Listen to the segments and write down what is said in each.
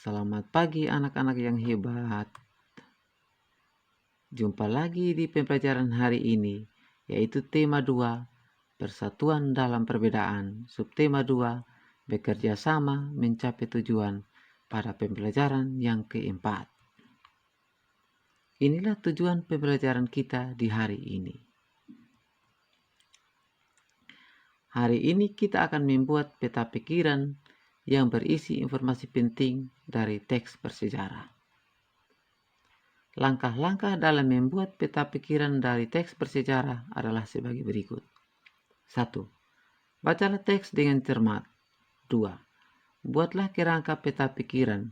Selamat pagi anak-anak yang hebat. Jumpa lagi di pembelajaran hari ini, yaitu tema 2, Persatuan dalam Perbedaan. Subtema 2, Bekerja sama mencapai tujuan pada pembelajaran yang keempat. Inilah tujuan pembelajaran kita di hari ini. Hari ini kita akan membuat peta pikiran yang berisi informasi penting dari teks bersejarah. Langkah-langkah dalam membuat peta pikiran dari teks bersejarah adalah sebagai berikut. 1. Bacalah teks dengan cermat. 2. Buatlah kerangka peta pikiran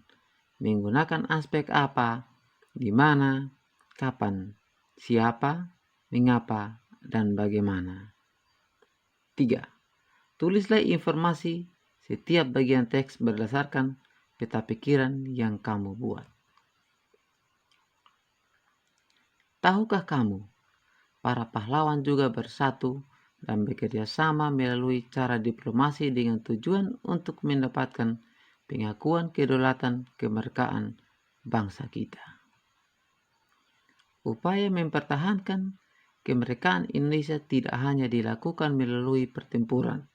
menggunakan aspek apa, di mana, kapan, siapa, mengapa, dan bagaimana. 3. Tulislah informasi setiap bagian teks berdasarkan peta pikiran yang kamu buat. Tahukah kamu, para pahlawan juga bersatu dan bekerja sama melalui cara diplomasi dengan tujuan untuk mendapatkan pengakuan kedaulatan kemerdekaan bangsa kita. Upaya mempertahankan kemerdekaan Indonesia tidak hanya dilakukan melalui pertempuran,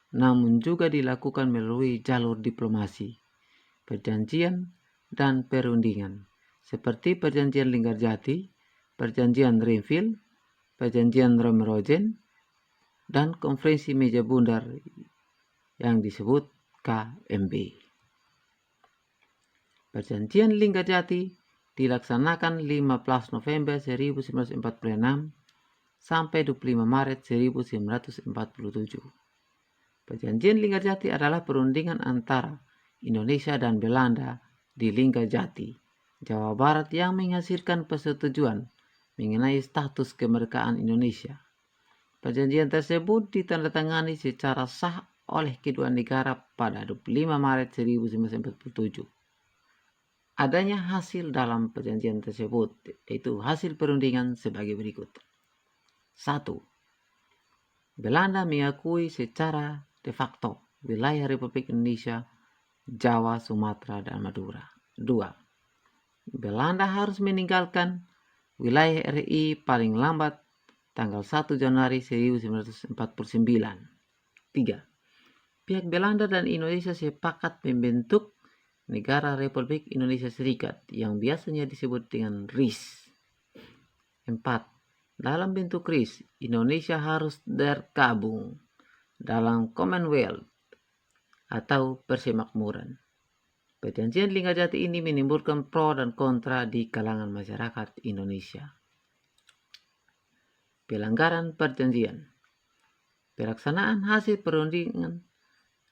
namun juga dilakukan melalui jalur diplomasi, perjanjian, dan perundingan, seperti Perjanjian Linggarjati, Perjanjian Renville, Perjanjian Rommerogen, dan Konferensi Meja Bundar yang disebut KMB. Perjanjian Linggarjati dilaksanakan 15 November 1946 sampai 25 Maret 1947. Perjanjian Linggarjati adalah perundingan antara Indonesia dan Belanda di Linggarjati, Jawa Barat yang menghasilkan persetujuan mengenai status kemerdekaan Indonesia. Perjanjian tersebut ditandatangani secara sah oleh kedua negara pada 25 Maret 1947. Adanya hasil dalam perjanjian tersebut, yaitu hasil perundingan sebagai berikut. 1. Belanda mengakui secara de facto wilayah Republik Indonesia, Jawa, Sumatera, dan Madura. 2. Belanda harus meninggalkan wilayah RI paling lambat tanggal 1 Januari 1949. 3. Pihak Belanda dan Indonesia sepakat membentuk Negara Republik Indonesia Serikat yang biasanya disebut dengan RIS. 4. Dalam bentuk RIS, Indonesia harus tergabung dalam Commonwealth atau Persemakmuran. Perjanjian Linggarjati ini menimbulkan pro dan kontra di kalangan masyarakat Indonesia. Pelanggaran perjanjian. Pelaksanaan hasil perundingan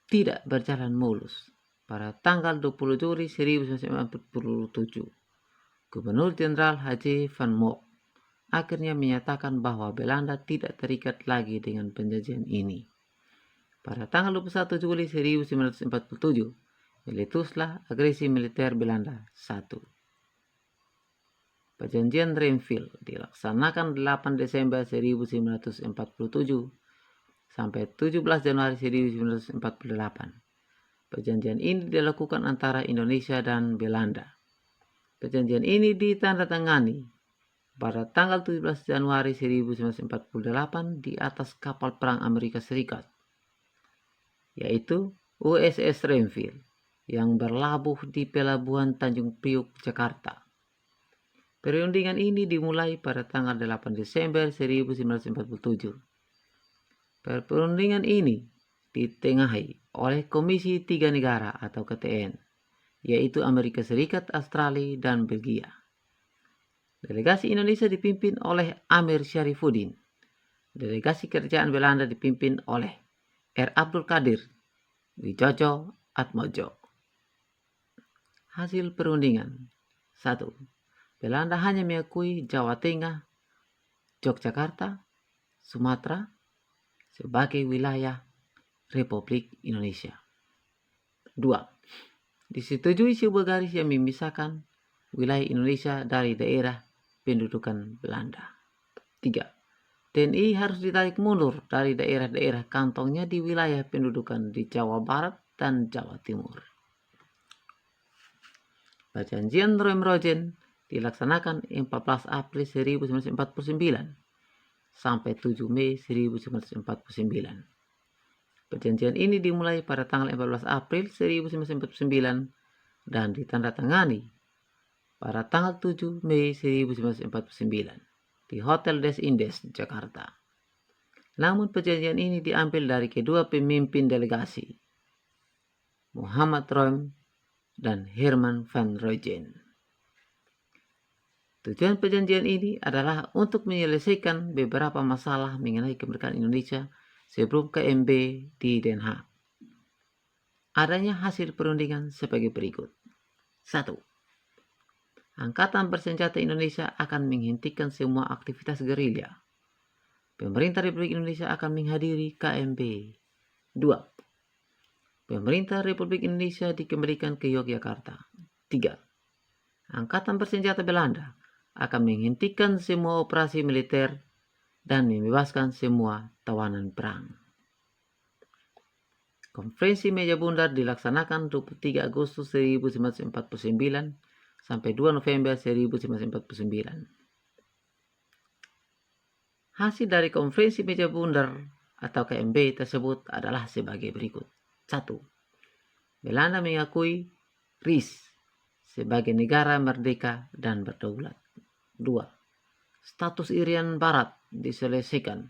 tidak berjalan mulus. Pada tanggal 20 Juli 1947, Gubernur Jenderal H.J. Van Mock akhirnya menyatakan bahwa Belanda tidak terikat lagi dengan perjanjian ini. Pada tanggal 21 Juli 1947, meletuslah agresi militer Belanda 1. Perjanjian Renville dilaksanakan 8 Desember 1947 sampai 17 Januari 1948. Perjanjian ini dilakukan antara Indonesia dan Belanda. Perjanjian ini ditandatangani pada tanggal 17 Januari 1948 di atas kapal perang Amerika Serikat, yaitu USS Renville, yang berlabuh di Pelabuhan Tanjung Priuk, Jakarta. Perundingan ini dimulai pada tanggal 8 Desember 1947. Perundingan ini ditengahi oleh Komisi Tiga Negara atau KTN, yaitu Amerika Serikat, Australia, dan Belgia. Delegasi Indonesia dipimpin oleh Amir Syarifuddin. Delegasi kerajaan Belanda dipimpin oleh R. Abdul Qadir Widjojo Atmojo. Hasil perundingan. 1. Belanda hanya mengakui Jawa Tengah, Yogyakarta, Sumatera sebagai wilayah Republik Indonesia. 2. Disetujui sebuah garis yang memisahkan wilayah Indonesia dari daerah pendudukan Belanda. 3. TNI harus ditarik mundur dari daerah-daerah kantongnya di wilayah pendudukan di Jawa Barat dan Jawa Timur. Perjanjian Roem-Rogen dilaksanakan 14 April 1949 sampai 7 Mei 1949. Perjanjian ini dimulai pada tanggal 14 April 1949 dan ditandatangani pada tanggal 7 Mei 1949 di Hotel Des Indes, Jakarta. Namun perjanjian ini diambil dari kedua pemimpin delegasi, Muhammad Roem dan Herman van Rompuy. Tujuan perjanjian ini adalah untuk menyelesaikan beberapa masalah mengenai kemerdekaan Indonesia sebelum KMB di Den Haag. Adanya hasil perundingan sebagai berikut. 1. Angkatan bersenjata Indonesia akan menghentikan semua aktivitas gerilya. Pemerintah Republik Indonesia akan menghadiri KMB. 2. Pemerintah Republik Indonesia dikembalikan ke Yogyakarta. 3. Angkatan bersenjata Belanda akan menghentikan semua operasi militer dan membebaskan semua tawanan perang. Konferensi Meja Bundar dilaksanakan 23 Agustus 1949 sampai 2 November 1949. Hasil dari Konferensi Meja Bundar atau KMB tersebut adalah sebagai berikut. 1. Belanda mengakui RIS sebagai negara merdeka dan berdaulat. 2. Status Irian Barat diselesaikan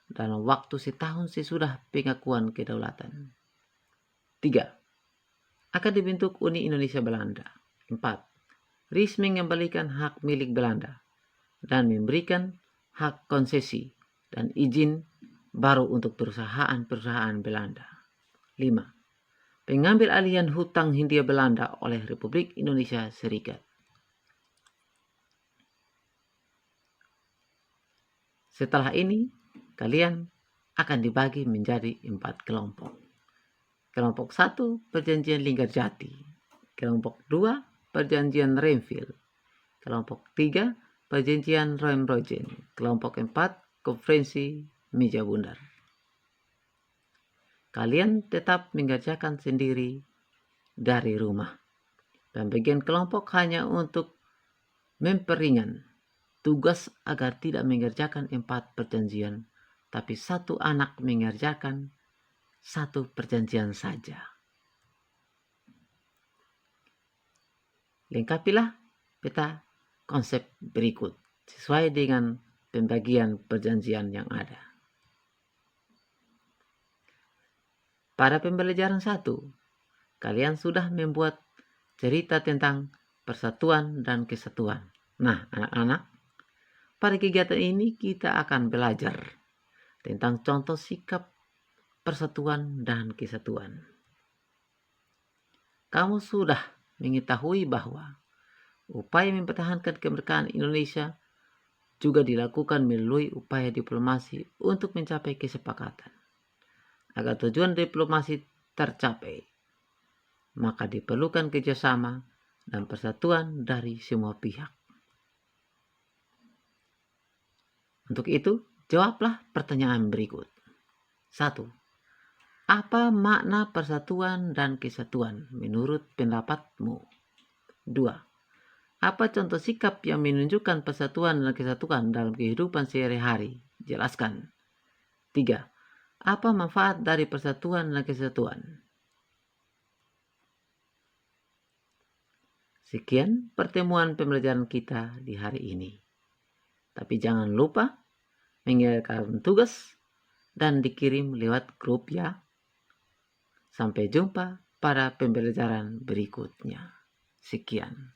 dalam waktu setahun sesudah pengakuan kedaulatan. 3. Akan dibentuk Uni Indonesia Belanda. 4. RIS mengembalikan hak milik Belanda dan memberikan hak konsesi dan izin baru untuk perusahaan-perusahaan Belanda. 5. Pengambil alihan hutang Hindia Belanda oleh Republik Indonesia Serikat. Setelah ini, kalian akan dibagi menjadi 4 kelompok. Kelompok 1, Perjanjian Linggarjati. Kelompok 2, Perjanjian Renville. Kelompok 3, Perjanjian Roem-Rogen. Kelompok 4, Konferensi Meja Bundar. Kalian tetap mengerjakan sendiri dari rumah. Pembagian kelompok hanya untuk memperingan tugas agar tidak mengerjakan 4 perjanjian, tapi 1 anak mengerjakan 1 perjanjian saja. Lengkapilah peta konsep berikut sesuai dengan pembagian perjanjian yang ada. Pada pembelajaran 1, kalian sudah membuat cerita tentang persatuan dan kesatuan. Nah, anak-anak, pada kegiatan ini kita akan belajar tentang contoh sikap persatuan dan kesatuan. Kamu sudah mengetahui bahwa upaya mempertahankan kemerdekaan Indonesia juga dilakukan melalui upaya diplomasi untuk mencapai kesepakatan. Agar tujuan diplomasi tercapai, maka diperlukan kerjasama dan persatuan dari semua pihak. Untuk itu, jawablah pertanyaan berikut. 1. Apa makna persatuan dan kesatuan menurut pendapatmu? 2. Apa contoh sikap yang menunjukkan persatuan dan kesatuan dalam kehidupan sehari-hari? Jelaskan. 3. Apa manfaat dari persatuan dan kesatuan? Sekian pertemuan pembelajaran kita di hari ini. Tapi jangan lupa mengerjakan tugas dan dikirim lewat grup ya. Sampai jumpa pada pembelajaran berikutnya. Sekian.